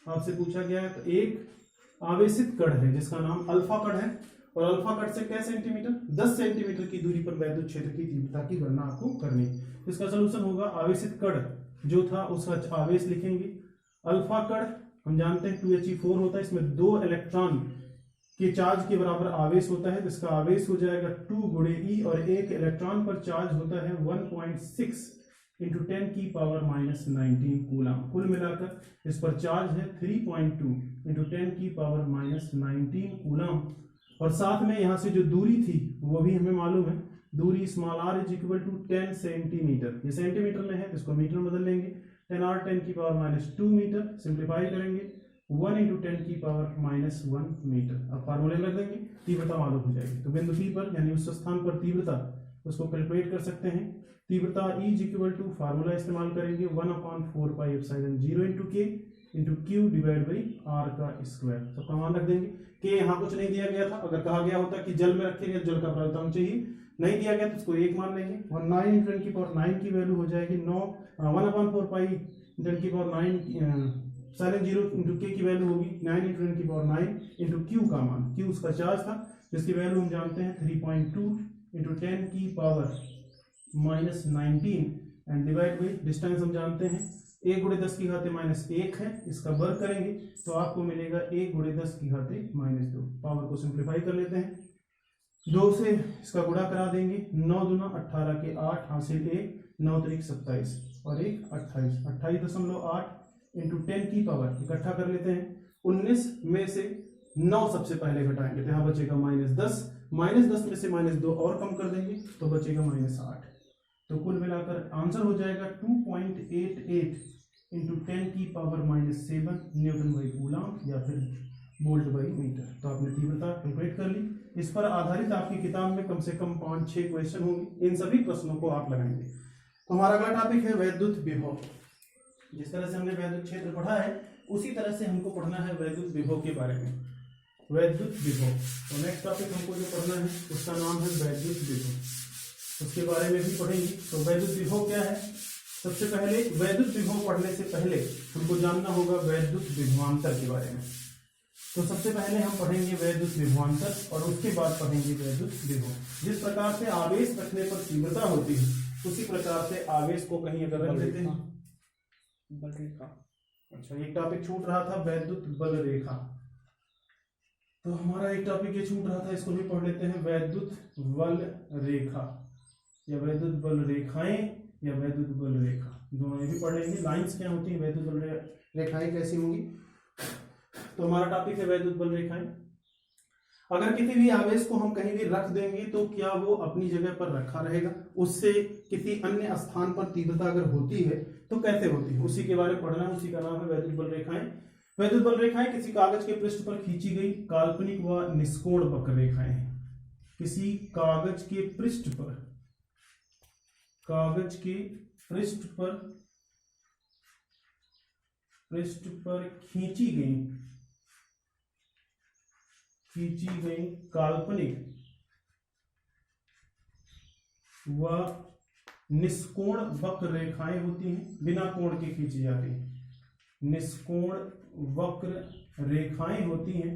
आपसे पूछा गया है। तो एक आवेशित कण है जिसका नाम अल्फा कण है, और अल्फा कण से क्या सेंटीमीटर, 10 सेंटीमीटर की दूरी पर वैद्युत क्षेत्र की तीव्रता की गणना आपको करनी है। इसका सलूशन होगा, आवेशित कण जो था उसका आवेश लिखेंगे। अल्फा कण हम जानते हैं 2He4 होता है, इसमें 2 इलेक्ट्रॉन के चार्ज के बराबर आवेश होता है, तो इसका आवेश हो जाएगा 2 गुणे E, और एक इलेक्ट्रॉन पर चार्ज होता है 1.6 इंटू 10 की पावर माइनस 19 कूलम। कुल मिलाकर इस पर चार्ज है 3.2 इंटू 10 की पावर माइनस 19 कूलम। और साथ में यहाँ से जो दूरी थी वो भी हमें मालूम है, दूरी small r is equal to 10 centimetre. ये सेंटीमीटर में है, इसको मीटर में बदल लेंगे, 10r 10 की पावर माइनस 2 मीटर, सिंप्लीफाई करेंगे 1 इंटू 10 की पावर माइनस 1 मीटर। अब फार्मूले लग देंगे, तीव्रता मालूम हो जाएगी। तो बिंदु P पर यानी उस स्थान पर तीव्रता उसको कैलकुलेट कर सकते हैं। तीव्रता E is equal to formula इस्तेमाल करेंगे 1/4 पाई एप्सिलॉन 0 इंटू के into Q divide by are का स्क्वायर। सबका मान रख देंगे। के यहाँ कुछ नहीं दिया गया था, अगर कहा गया होता कि जल में रखेंगे जल का प्रवृत्तांक चाहिए, नहीं दिया गया तो उसको 1 मान लेंगे। 9 इंटू 10 की पावर 9 की वैल्यू हो जाएगी 1/4 पाई 10 की पावर 9 साइन 0 इंटू के की वैल्यू होगी 9 इंटू 10 की पावर 9 इंटू क्यू का मान, क्यू उसका चार्ज था जिसकी वैल्यू हम जानते हैं 3.2 इंटू 10 की power minus 19 and divide by distance हम जानते हैं 1 गुणे 10 की घाते माइनस 1 है, इसका वर्ग करेंगे तो आपको मिलेगा 1 गुणे 10 की घाते माइनस 2। पावर को सिंप्लीफाई कर लेते हैं, 2 से इसका गुणा करा देंगे, 9 दूना 18 के 8 हासिल 1, 9 तरीक 27 और 1 28, 28.8 इंटू 10 की पावर इकट्ठा कर लेते हैं 19 में से 9 सबसे पहले घटाएंगे तो यहाँ बचेगा -10, -10 में से -2 और कम कर देंगे तो बचेगा -8। तो कुल मिलाकर आंसर हो जाएगा 2.88 इंटू 10 की पावर -7 न्यूटन बाई कूलम या फिर वोल्ट बाई मीटर। तो आपने तीव्रता कैलकुलेट कर ली। इस पर आधारित आपकी किताब में कम से कम 5-6 क्वेश्चन होंगे, इन सभी प्रश्नों को आप लगाएंगे। तो हमारा अगला टॉपिक है वैद्युत विभव। जिस तरह से हमने वैद्युत क्षेत्र पढ़ा है उसी तरह से हमको पढ़ना है वैद्युत विभव के बारे में। वैद्युत विभव, तो नेक्स्ट टॉपिक हमको जो पढ़ना है उसका नाम है वैद्युत विभव, उसके बारे में भी पढ़ेंगे। तो वैद्युत विभव क्या है? सबसे पहले वैद्युत विभव पढ़ने से पहले हमको जानना होगा वैद्युत विभवांतर के बारे में। तो सबसे पहले हम पढ़ेंगे वैद्युत विभवांतर और उसके बाद पढ़ेंगे वैद्युत विभव। जिस प्रकार से आवेश रखने पर तीव्रता होती है उसी प्रकार से आवेश को कहीं अगर रख देते हैं, बल रेखा। अच्छा, एक टॉपिक छूट रहा था वैद्युत बल रेखा, तो हमारा एक टॉपिक ये छूट रहा था, इसको भी पढ़ लेते हैं। वैद्युत बल रेखा या वैद्युत बल रेखाएं या वैद्युत बल रेखा, दोनों ये भी पढ़ लेंगे। लाइंस क्या होती है, वैद्युत बल रेखाएं कैसी होंगी। तो हमारा टॉपिक है वैद्युत बल रेखाएं। अगर किसी भी आवेश को हम कहीं भी रख देंगे तो क्या वो अपनी जगह पर रखा रहेगा, उससे किसी अन्य स्थान पर तीव्रता अगर होती है तो कैसे होती है, उसी के बारे में पढ़ना है। उसी का नाम है वैद्युत बल रेखाएं। वैद्युत बल रेखाएं किसी कागज के पृष्ठ पर खींची गई काल्पनिक व निष्कोण वक्र रेखाएं हैं। किसी कागज के पृष्ठ पर खींची गई काल्पनिक व निष्कोण वक्र रेखाएं होती हैं, बिना कोण के खींची जाती हैं। निष्कोण वक्र रेखाएं होती हैं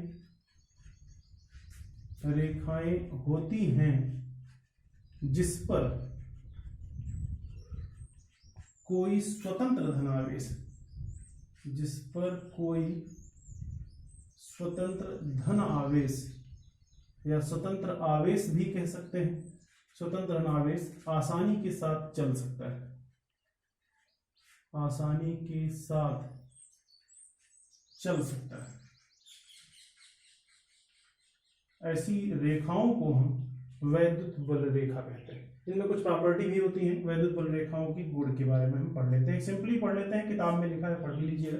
जिस पर कोई स्वतंत्र धन आवेश या स्वतंत्र आवेश भी कह सकते हैं, स्वतंत्र धन आवेश आसानी के साथ चल सकता है, आसानी के साथ चल सकता है। ऐसी रेखाओं को हम वैद्युत बल रेखा कहते हैं। इनमें कुछ प्रॉपर्टी भी होती है। वैद्युत बल रेखाओं की गुण के बारे में हम पढ़ लेते हैं, सिंपली पढ़ लेते हैं, किताब में लिखा है, पढ़ लीजिएगा।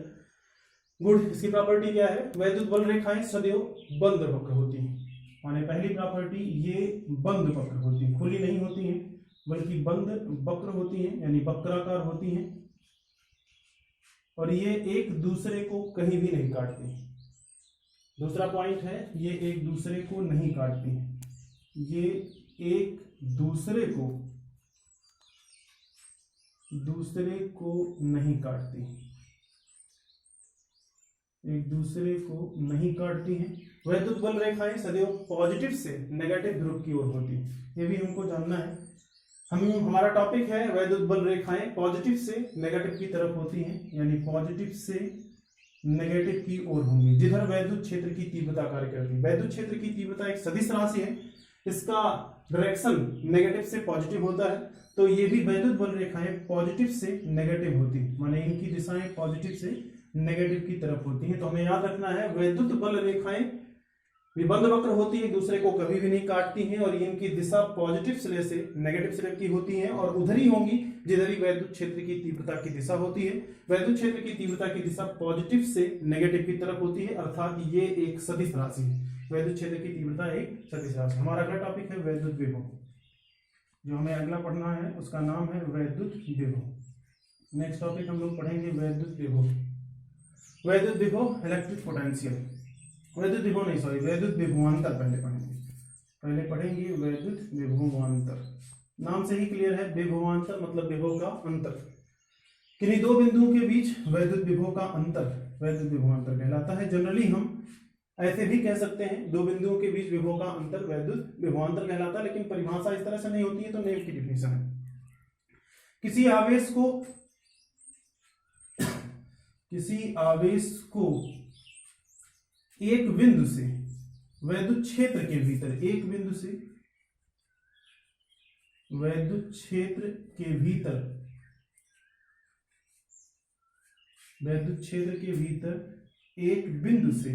गुण, इसकी प्रॉपर्टी क्या है? वैद्युत बल रेखाएं सदैव बंद वक्र होती हैं। माने पहली प्रॉपर्टी, ये बंद वक्र होती हैं, खुली नहीं होती हैं, बल्कि बंद वक्र होती हैं, यानी वक्राकार होती हैं, और ये एक दूसरे को कहीं भी नहीं काटती। दूसरा पॉइंट है, ये एक दूसरे को नहीं काटती हैं, ये एक दूसरे को नहीं काटती, एक दूसरे को नहीं काटती हैं। वैद्युत बल रेखाएं सदैव पॉजिटिव से नेगेटिव ध्रुव की ओर होती हैं, ये भी हमको जानना है। हमारा टॉपिक है वैद्युत बल रेखाएं पॉजिटिव से नेगेटिव की तरफ होती हैं, यानी पॉजिटिव से नेगेटिव की ओर होंगी, जिधर वैद्युत क्षेत्र की तीव्रता कार्य करती है। वैद्युत क्षेत्र की तीव्रता एक सदिश राशि है, इसका डायरेक्शन नेगेटिव से पॉजिटिव होता है, तो ये भी वैद्युत बल रेखाएं पॉजिटिव से नेगेटिव होती है, माने इनकी दिशाएं पॉजिटिव से नेगेटिव की तरफ होती हैं। तो हमें याद रखना है, वैद्युत बल रेखाएं विबंध वक्र होती है, दूसरे को कभी भी नहीं काटती हैं, और इनकी दिशा पॉजिटिव सिरे से नेगेटिव सिरे की होती है, और उधर ही होंगी जिधर ही वैद्युत क्षेत्र की तीव्रता की दिशा होती है। वैद्युत क्षेत्र की तीव्रता की दिशा पॉजिटिव से नेगेटिव की तरफ होती है, अर्थात ये एक सदिश राशि है। वैद्युत क्षेत्र की तीव्रता एक सदिश राशि। हमारा अगला टॉपिक है वैद्युत विभव। जो हमें अगला पढ़ना है उसका नाम है वैद्युत विभव। नेक्स्ट टॉपिक हम लोग पढ़ेंगे वैद्युत विभव। वैद्युत विभव इलेक्ट्रिक पोटेंशियल, वैद्युत विभवांतर पहले पढ़ेंगे वैद्युत विभवांतर। नाम से ही क्लियर है, विभवांतर मतलब विभव का अंतर। किन्हीं दो बिंदुओं के बीच वैद्युत विभव का अंतर वैद्युत विभवांतर कहलाता है। जनरली हम ऐसे भी कह सकते हैं, दो बिंदुओं के बीच विभव का अंतर वैद्युत विभवांतर कहलाता है, लेकिन परिभाषा इस तरह से नहीं होती है, तो नेम की डिफिनेशन है। किसी आवेश को एक बिंदु से वैद्युत क्षेत्र के भीतर, एक बिंदु से वैद्युत क्षेत्र के भीतर एक बिंदु से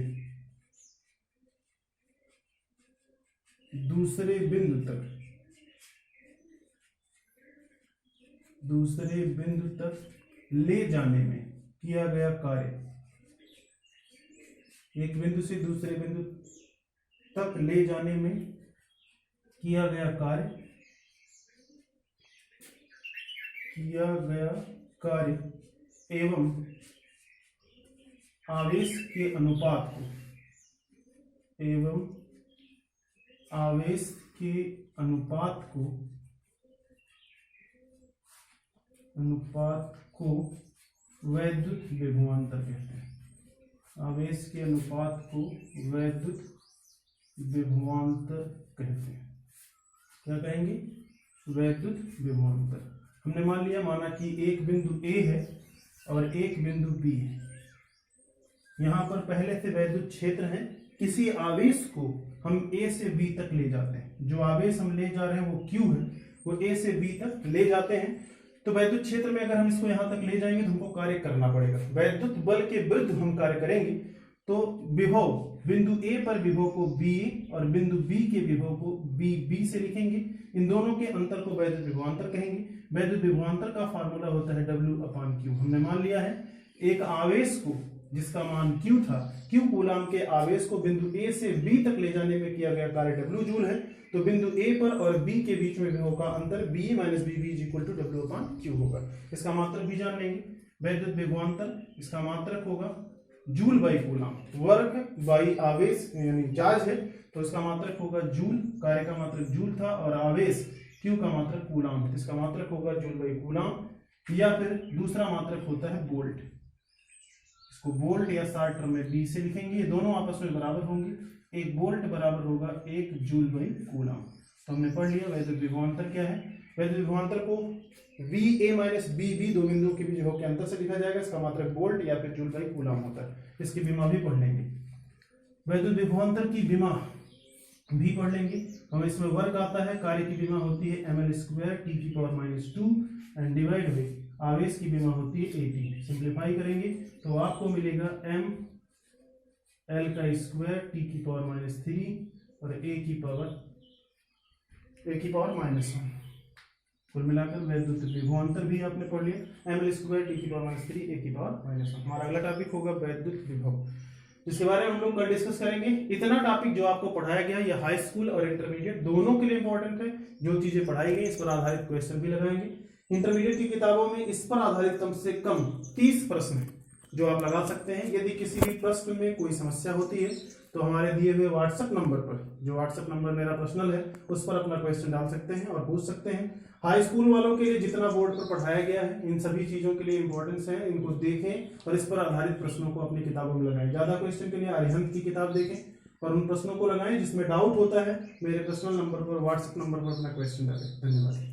दूसरे बिंदु तक ले जाने में किया गया कार्य, एक बिंदु से दूसरे बिंदु तक ले जाने में किया गया कार्य एवं आवेश के अनुपात को वैद्युत विभवांतर कहते हैं। आवेश के अनुपात को वैद्युत विभवांतर कहते हैं। क्या कहेंगे? वैद्युत विभवांतर। हमने माना कि एक बिंदु A है और एक बिंदु B है। यहाँ पर पहले से वैद्युत क्षेत्र है। किसी आवेश को हम A से B तक ले जाते हैं। जो आवेश हम ले जा रहे हैं वो Q है, वो A से B तक ले जाते हैं। तो वैद्युत क्षेत्र में अगर हम इसको यहाँ तक ले जाएंगे तो हमको कार्य करना पड़ेगा। वैद्युत बल के विरुद्ध हम कार्य करेंगे तो विभव बिंदु ए पर विभव को बी और बिंदु बी के विभव को बी से लिखेंगे। इन दोनों के अंतर को वैद्युत विभवांतर कहेंगे। वैद्युत विभवांतर का फार्मूला होता है W/Q। हमने मान लिया है एक आवेश को जिसका मान Q था, Q कूलाम के आवेश को बिंदु A से B तक ले जाने में किया गया कार्य W जूल है। तो बिंदु A पर और B के बीच में विभव का अंतर BA - BB = W/Q होगा। इसका मात्रक भी जान लेंगे। वैद्युत विभवांतर इसका मात्रक होगा joule by coulomb, work by आवेश यानी चार्ज है तो इसका मात्रक होगा जूल, कार्य का मात्रक जूल था और आवेश Q का मात्रक कूलाम, इसका मात्रक होगा जूल बाई कूलाम। या फिर दूसरा मात्रक होता है वोल्ट, इसको वोल्ट या शॉर्ट टर्म में B से लिखेंगे। ये दोनों आपस में बराबर होंगे, एक वोल्ट बराबर होगा 1 जूल बाई कूलाम। तो हमने पढ़ लिया वैद्युत विभवांतर क्या है। वैद्युत विभवांतर को VA - BB दो बिंदुओं के बीच विभव के अंतर से लिखा जाएगा, इसका मात्रक वोल्ट या फिर जूल बाई कूलाम होता है। इसकी विमा भी पढ़ लेंगे। वैद्युत विभवांतर की विमा भी पढ़ लेंगे। तो इसमें वर्ग आता है, कार्य की विमा होती है ml² T⁻⁻2 and divide by आवेश की विमा होती है AT। सिंप्लीफाई करेंगे तो आपको मिलेगा ml² T⁻³ और A⁻⁻1। कुल मिलाकर वैद्युत विभवांतर भी आपने पढ़ लिया, ml² T⁻³ A⁻1। हमारा अगला टॉपिक होगा वैद्युत विभव, जिसके बारे में हम लोग कल डिस्कस करेंगे। इतना टॉपिक जो आपको पढ़ाया गया ये हाई स्कूल और इंटरमीडिएट दोनों के लिए इंपॉर्टेंट है। जो चीजें पढ़ाई गई इस पर आधारित क्वेश्चन भी लगाएंगे। इंटरमीडिएट की किताबों में इस पर आधारित कम से कम 30 प्रश्न जो आप लगा सकते हैं। यदि किसी भी प्रश्न में कोई समस्या होती है तो हमारे दिए हुए व्हाट्सएप नंबर पर, जो व्हाट्सएप नंबर मेरा पर्सनल है, उस पर अपना क्वेश्चन डाल सकते हैं और पूछ सकते हैं। हाई स्कूल वालों के लिए जितना बोर्ड पर पढ़ाया गया है इन सभी चीजों के लिए इंपॉर्टेंस है, इनको देखें और इस पर आधारित प्रश्नों को अपनी किताबों में लगाएं। ज्यादा क्वेश्चन के लिए अरिहंत की किताब देखें और उन प्रश्नों को लगाएं जिसमें डाउट होता है। मेरे पर्सनल नंबर पर, व्हाट्सएप नंबर पर अपना क्वेश्चन डालें। धन्यवाद।